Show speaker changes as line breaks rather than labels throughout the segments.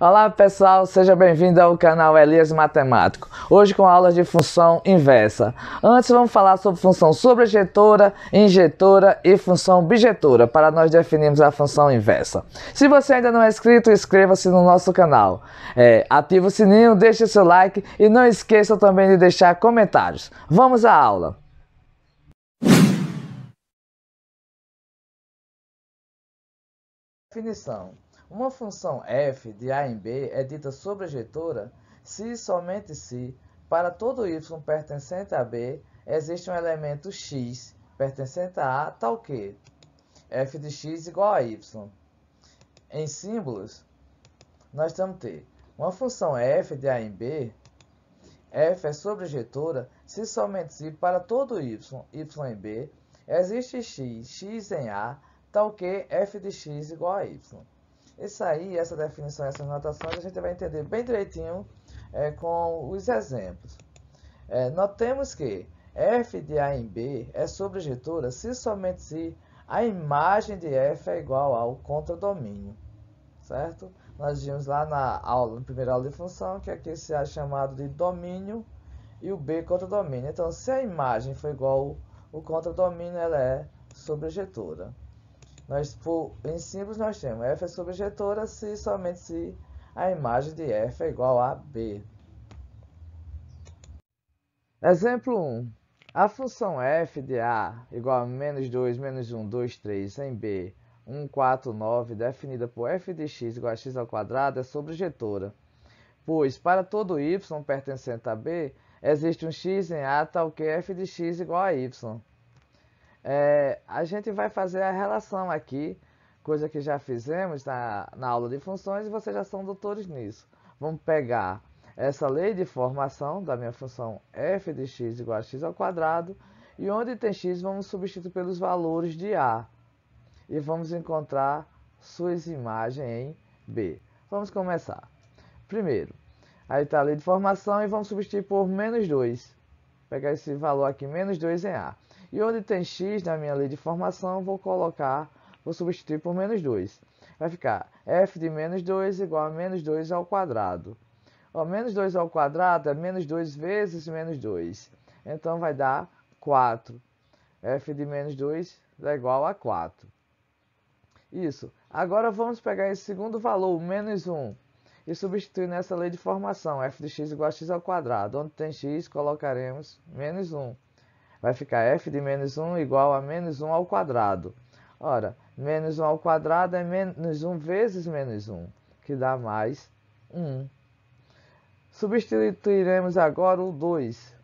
Olá pessoal, seja bem-vindo ao canal Elias Matemático. Hoje com aulas de função inversa. Antes vamos falar sobre função sobrejetora, injetora e função bijetora, para nós definirmos a função inversa. Se você ainda não é inscrito, inscreva-se no nosso canal. Ative o sininho, deixe seu like e não esqueça também de deixar comentários. Vamos à aula. Definição. Uma função f de a em b é dita sobrejetora se e somente se, para todo y pertencente a b, existe um elemento x pertencente a tal que f de x igual a y. Em símbolos, nós temos ter uma função f de a em b, f é sobrejetora se somente se, para todo y em b, existe x em a, tal que f de x igual a y. Isso aí, essa definição, essas notações, a gente vai entender bem direitinho com os exemplos. Notemos que f de a em b é sobrejetora se somente se a imagem de f é igual ao contradomínio, certo? Nós vimos lá na primeira aula de função, que aqui se é chamado de domínio e o b contradomínio. Então, se a imagem for igual ao contradomínio, ela é sobrejetora. Em símbolos nós temos f é sobrejetora se somente se a imagem de f é igual a b. Exemplo 1. A função f de a igual a menos 2, menos 1, 2, 3 em b, 1, 4, 9, definida por f de x igual a x ao quadrado, é sobrejetora, pois para todo y pertencente a b, existe um x em a tal que f de x igual a y. A gente vai fazer a relação aqui, coisa que já fizemos na aula de funções e vocês já são doutores nisso. Vamos pegar essa lei de formação da minha função f de x igual a x ao quadrado e onde tem x vamos substituir pelos valores de a e vamos encontrar suas imagens em b. Vamos começar. Primeiro, aí está a lei de formação e vamos substituir por menos 2. Pegar esse valor aqui, menos 2 em a. E onde tem x na minha lei de formação, vou substituir por menos 2. Vai ficar f de menos 2 igual a menos 2 ao quadrado. Menos 2 ao quadrado é menos 2 vezes menos 2. Então vai dar 4. F de menos 2 é igual a 4. Isso. Agora vamos pegar esse segundo valor, o menos 1, e substituir nessa lei de formação, f de x igual a x ao quadrado. Onde tem x, colocaremos menos 1. Vai ficar f de menos 1 igual a menos 1 ao quadrado. Ora, menos 1 ao quadrado é menos 1 vezes menos 1, que dá mais 1. Substituiremos agora o 2.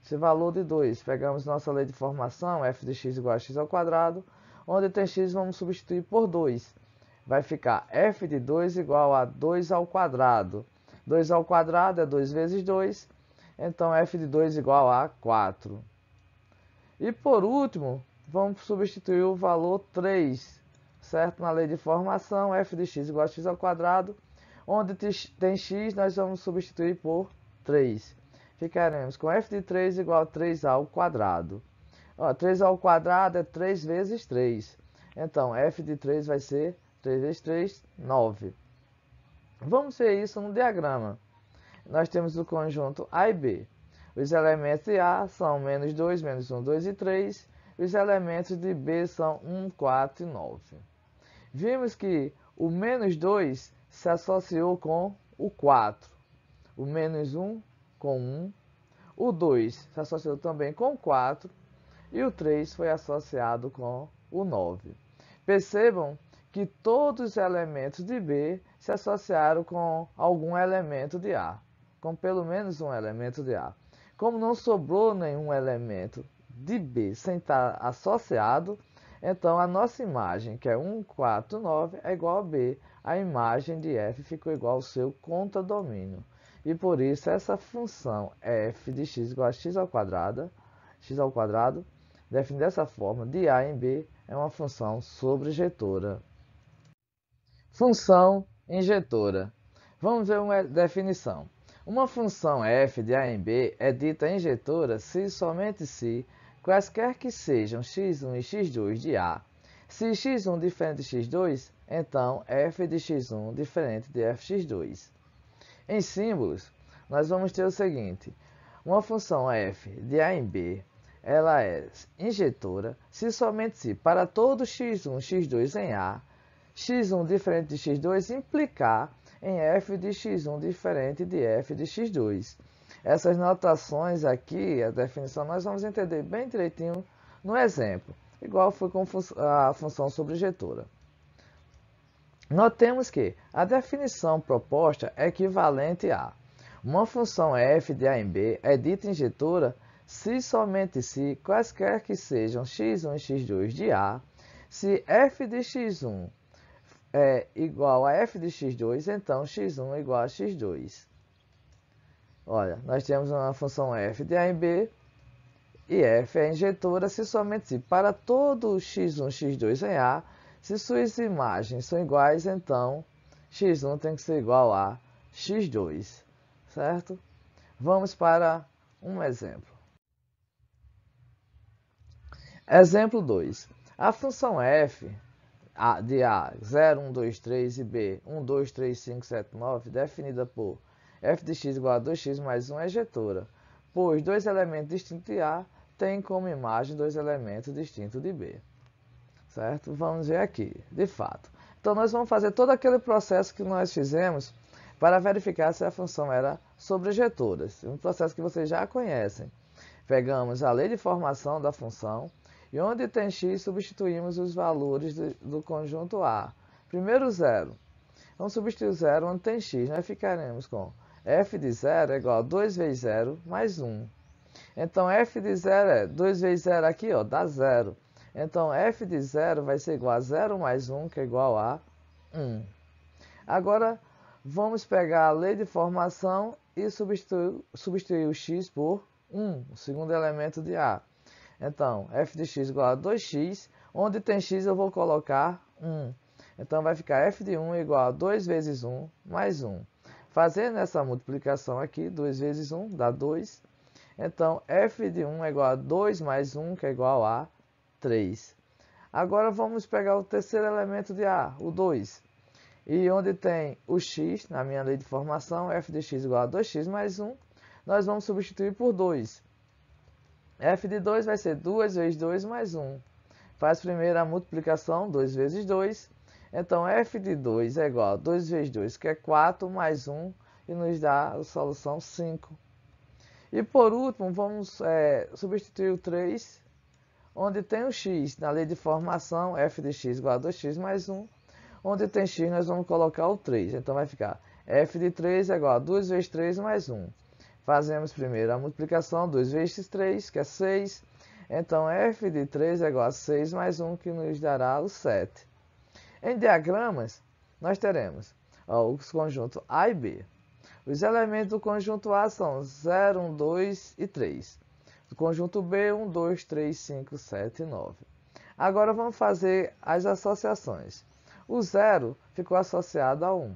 Esse valor de 2. Pegamos nossa lei de formação, f de x igual a x ao quadrado. Onde tem x, vamos substituir por 2. Vai ficar f de 2 igual a 2 ao quadrado. 2 ao quadrado é 2 vezes 2. Então, f de 2 igual a 4. E por último, vamos substituir o valor 3, certo? Na lei de formação, f de x igual a x ao quadrado. Onde tem x, nós vamos substituir por 3. Ficaremos com f de 3 igual a 3 ao quadrado. 3 ao quadrado é 3 vezes 3. Então, f de 3 vai ser 3 vezes 3, 9. Vamos ver isso no diagrama. Nós temos o conjunto A e B. Os elementos de A são menos 2, menos 1, 2 e 3. Os elementos de B são 1, 4 e 9. Vimos que o menos 2 se associou com o 4. O menos 1 com 1. O 2 se associou também com o 4. E o 3 foi associado com o 9. Percebam que todos os elementos de B se associaram com algum elemento de A. Com pelo menos um elemento de A. Como não sobrou nenhum elemento de B sem estar associado, então a nossa imagem, que é 1, 4, 9, é igual a B. A imagem de f ficou igual ao seu contradomínio. E por isso essa função f de x igual a x ao quadrado, definida dessa forma, de a em b, é uma função sobrejetora. Função injetora. Vamos ver uma definição. Uma função f de a em b é dita injetora se e somente se, quaisquer que sejam x1 e x2 de a, se x1 diferente de x2, então f de x1 diferente de fx2. Em símbolos, nós vamos ter o seguinte: uma função f de a em b, ela é injetora se somente se para todo x1, x2 em a, x1 diferente de x2 implicar em f de x1 diferente de f de x2. Essas notações aqui, a definição, nós vamos entender bem direitinho no exemplo, igual foi com a função sobrejetora. Notemos que a definição proposta é equivalente a: uma função f de a em b é dita injetora se somente se, quaisquer que sejam x1 e x2 de a, se f de x1 é igual a f de x2, então x1 é igual a x2. Olha, nós temos uma função f de a em b, e f é injetora se somente se para todo x1, x2 em a, se suas imagens são iguais, então x1 tem que ser igual a x2, certo? Vamos para um exemplo. Exemplo 2. A função f de a 0, 1, 2, 3 e b 1, 2, 3, 5, 7, 9, definida por f de x igual a 2x mais 1 é injetora, pois dois elementos distintos de a têm como imagem dois elementos distintos de b. Certo? Vamos ver aqui, de fato. Então, nós vamos fazer todo aquele processo que nós fizemos para verificar se a função era sobrejetora. Um processo que vocês já conhecem. Pegamos a lei de formação da função e onde tem x, substituímos os valores do conjunto A. Primeiro, 0. Vamos substituir o 0 onde tem x. Nós ficaremos com f de 0 é igual a 2 vezes 0 mais 1. Então, f de 0 é 2 vezes 0 aqui, ó, dá 0. Então, f de 0 vai ser igual a 0 mais 1, que é igual a 1. Agora, vamos pegar a lei de formação e substituir o x por 1, o segundo elemento de A. Então, f de x igual a 2x, onde tem x eu vou colocar 1. Então, vai ficar f de 1 igual a 2 vezes 1 mais 1. Fazendo essa multiplicação aqui, 2 vezes 1 dá 2. Então, f de 1 é igual a 2 mais 1, que é igual a 3. Agora, vamos pegar o terceiro elemento de A, o 2. E onde tem o x, na minha lei de formação, f de x igual a 2x mais 1, nós vamos substituir por 2. f de 2 vai ser 2 vezes 2 mais 1. Faz primeiro a multiplicação, 2 vezes 2. Então, f de 2 é igual a 2 vezes 2, que é 4, mais 1, e nos dá a solução 5. E por último, vamos substituir o 3, onde tem o x. Na lei de formação, f de x igual a 2x mais 1. Onde tem x, nós vamos colocar o 3. Então, vai ficar f de 3 é igual a 2 vezes 3 mais 1. Fazemos primeiro a multiplicação, 2 vezes 3, que é 6. Então, f de 3 é igual a 6 mais 1, que nos dará o 7. Em diagramas, nós teremos os conjuntos A e B. Os elementos do conjunto A são 0, 1, 2 e 3. Do conjunto B, 1, 2, 3, 5, 7 e 9. Agora, vamos fazer as associações. O 0 ficou associado ao 1,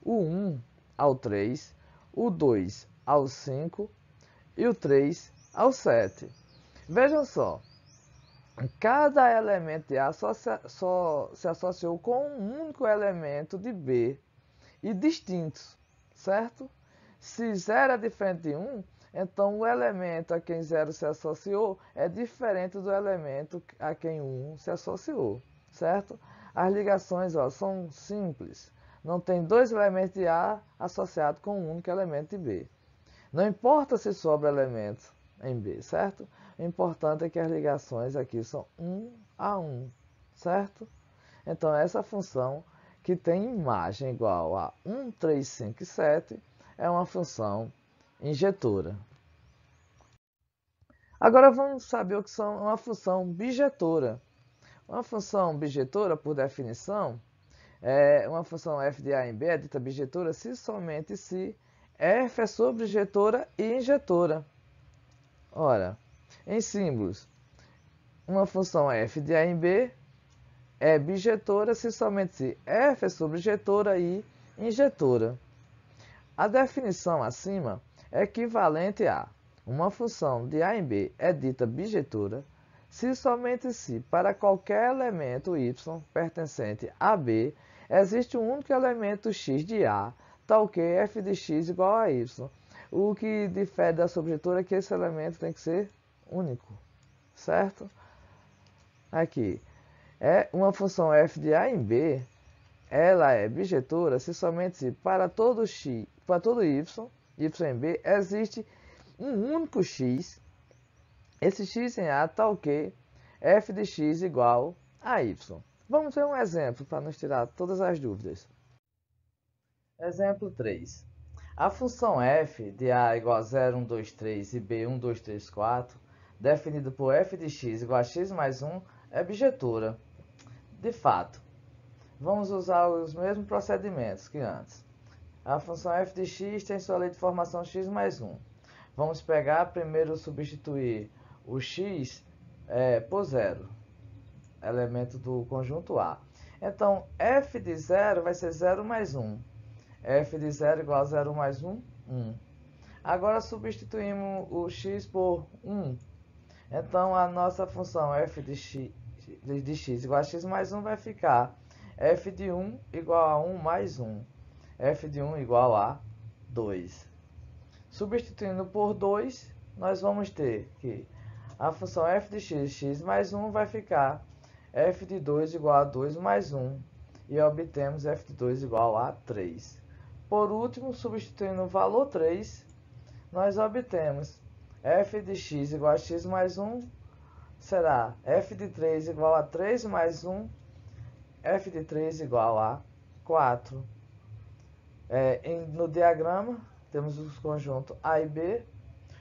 o 1 ao 3, o 2 ao 5 e o 3 ao 7. Vejam só, cada elemento de A só se associou com um único elemento de B e distintos, certo? Se 0 é diferente de 1, então o elemento a quem 0 se associou é diferente do elemento a quem 1 se associou, certo? As ligações são simples. Não tem dois elementos de A associados com um único elemento de B. Não importa se sobra elemento em B, certo? O importante é que as ligações aqui são 1 a 1, certo? Então, essa função que tem imagem igual a 1, 3, 5 e 7 é uma função injetora. Agora, vamos saber o que são uma função bijetora. Uma função bijetora, por definição, é uma função f de a em b é dita bijetora se somente se f é sobrejetora e injetora. Ora, em símbolos, uma função f de a em b é bijetora se somente se f é sobrejetora e injetora. A definição acima é equivalente a: uma função de a em b é dita bijetora se somente se para qualquer elemento y pertencente a B existe um único elemento x de A, tal que f de x igual a y. O que difere da subjetura é que esse elemento tem que ser único, certo? Aqui, é uma função f de A em B, ela é bijetora se somente se para todo x, para todo y em B, existe um único x, esse x em A tal que f de x igual a y. Vamos ver um exemplo para nos tirar todas as dúvidas. Exemplo 3. A função f de A igual a 0, 1, 2, 3 e B 1, 2, 3, 4, definida por f de x igual a x mais 1, é bijetora. De fato, vamos usar os mesmos procedimentos que antes. A função f de x tem sua lei de formação x mais 1. Vamos pegar, primeiro substituir o x por 0, elemento do conjunto A. Então, f de 0 vai ser 0 mais 1. F de 0 igual a 0 mais 1, 1. Agora substituímos o x por 1. Então, a nossa função f de x igual a x mais 1 vai ficar f de 1 igual a 1 mais 1. F de 1 igual a 2. Substituindo por 2, nós vamos ter que a função f de x mais 1 vai ficar f de 2 igual a 2 mais 1. E obtemos f de 2 igual a 3. Por último, substituindo o valor 3, nós obtemos f de x igual a x mais 1, será f de 3 igual a 3 mais 1, f de 3 igual a 4. No diagrama, temos os conjuntos A e B,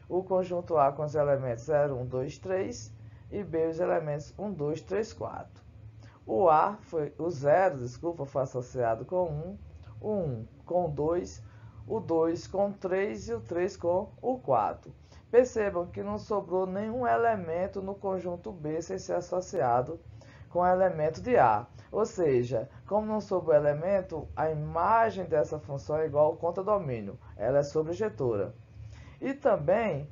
o conjunto A com os elementos 0, 1, 2, 3 e B os elementos 1, 2, 3, 4. O 0, foi associado com 1, o 1 com 2, o 2 com 3 e o 3 com o 4. Percebam que não sobrou nenhum elemento no conjunto B sem ser associado com o elemento de A. Ou seja, como não sobrou elemento, a imagem dessa função é igual ao contradomínio. Ela é sobrejetora. E também,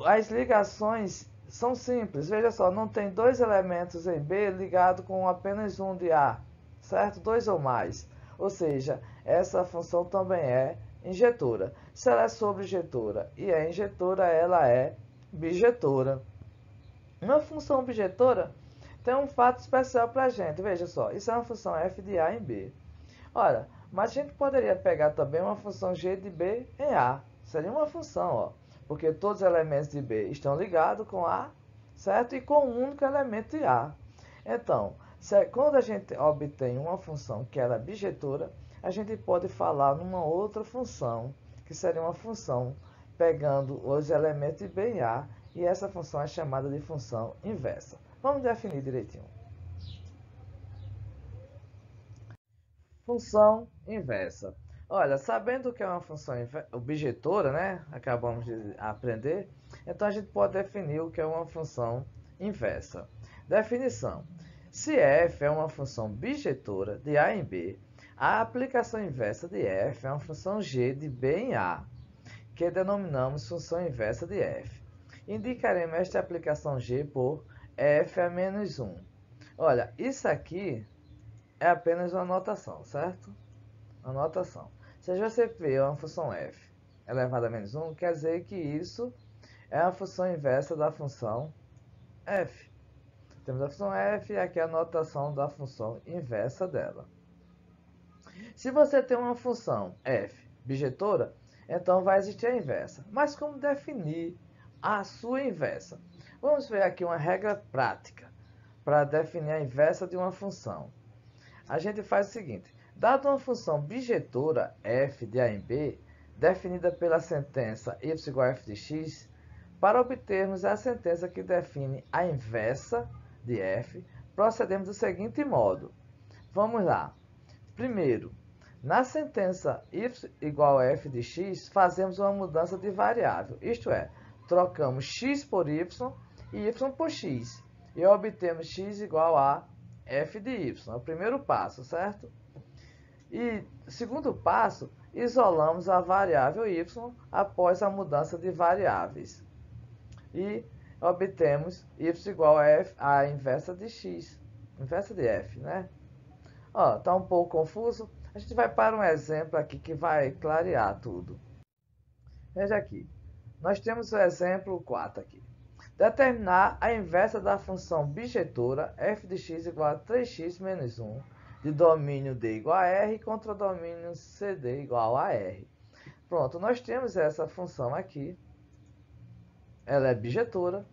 as ligações são simples. Veja só, não tem dois elementos em B ligado com apenas um de A, certo? Dois ou mais. Ou seja, essa função também é injetora. Se ela é sobrejetora e é injetora, ela é bijetora. Uma função bijetora tem um fato especial para a gente. Veja só, isso é uma função f de A em B. Ora, mas a gente poderia pegar também uma função g de B em A. Seria uma função, ó, porque todos os elementos de B estão ligados com A, certo? E com um único elemento de A. Então, quando a gente obtém uma função que ela é bijetora, a gente pode falar numa outra função, que seria uma função pegando os elementos de B em A, e essa função é chamada de função inversa. Vamos definir direitinho. Função inversa. Olha, sabendo que é uma função bijetora, né? Acabamos de aprender. Então, a gente pode definir o que é uma função inversa. Definição. Se f é uma função bijetora de A em B, a aplicação inversa de f é uma função g de B em A, que denominamos função inversa de f. Indicaremos esta aplicação g por f a menos 1. Olha, isso aqui é apenas uma notação, certo? Uma notação. Se você vê uma função f elevada a menos 1, quer dizer que isso é a função inversa da função f. Temos a função f e aqui a notação da função inversa dela. Se você tem uma função f bijetora, então vai existir a inversa. Mas como definir a sua inversa? Vamos ver aqui uma regra prática para definir a inversa de uma função. A gente faz o seguinte: dado uma função bijetora f de A em B, definida pela sentença y igual a f de x, para obtermos a sentença que define a inversa de f, procedemos do seguinte modo. Vamos lá. Primeiro, na sentença y igual a f de x, fazemos uma mudança de variável, isto é, trocamos x por y e y por x, e obtemos x igual a f de y. É o primeiro passo, certo? E segundo passo, isolamos a variável y após a mudança de variáveis. E obtemos y igual a f, a inversa de x, inversa de f, né? Ó, tá um pouco confuso. A gente vai para um exemplo aqui que vai clarear tudo. Veja aqui. Nós temos o exemplo 4 aqui. Determinar a inversa da função bijetora f de x igual a 3x menos 1 de domínio D igual a R contra domínio CD igual a R. Pronto, nós temos essa função aqui. Ela é bijetora.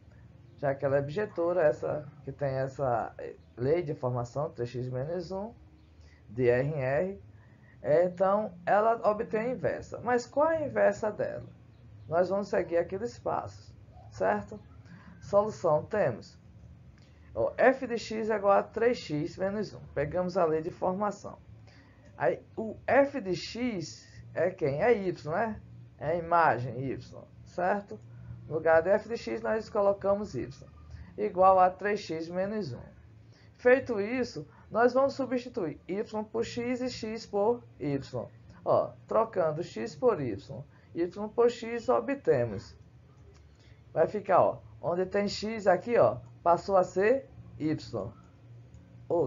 Já que ela é bijetora, essa que tem essa lei de formação 3x menos 1 de R em R. Então, ela obtém a inversa. Mas qual é a inversa dela? Nós vamos seguir aqueles passos, certo? Solução temos. F de x é igual a 3x menos 1. Pegamos a lei de formação. Aí, o f de x é quem? É y, né? É a imagem y, certo? No lugar de f de x, nós colocamos y. Igual a 3x menos 1. Feito isso, nós vamos substituir y por x e x por y. Ó, trocando x por y por x, obtemos. Vai ficar, ó, onde tem x aqui, ó, passou a ser y.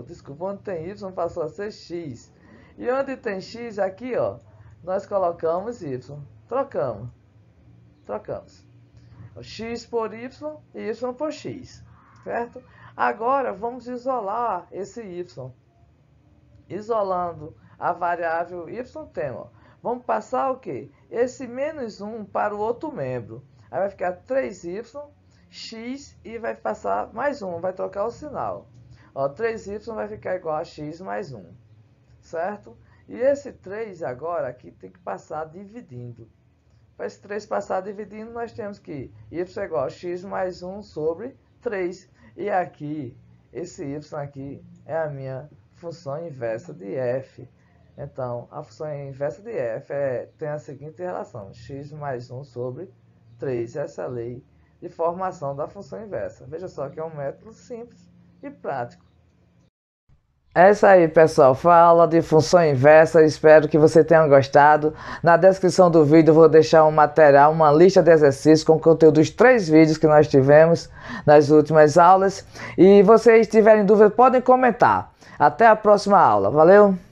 Desculpa, onde tem y passou a ser x. E onde tem x aqui, ó, nós colocamos y. Trocamos. X por y e y por x, certo? Agora, vamos isolar esse y. Isolando a variável y, temos, ó, vamos passar o quê? Esse menos 1 para o outro membro. Aí vai ficar 3y, x e vai passar mais 1, vai trocar o sinal. Ó, 3y vai ficar igual a x mais 1, certo? E esse 3 agora aqui tem que passar dividindo. Para esse 3 passar dividindo, nós temos que y é igual a x mais 1 sobre 3. E aqui, esse y aqui é a minha função inversa de f. Então, a função inversa de f tem a seguinte relação, x mais 1 sobre 3. Essa é a lei de formação da função inversa. Veja só que é um método simples e prático. É isso aí, pessoal. Foi a aula de função inversa. Espero que você tenha gostado. Na descrição do vídeo eu vou deixar um material, uma lista de exercícios com conteúdo dos 3 vídeos que nós tivemos nas últimas aulas. E vocês tiverem dúvida, podem comentar. Até a próxima aula. Valeu!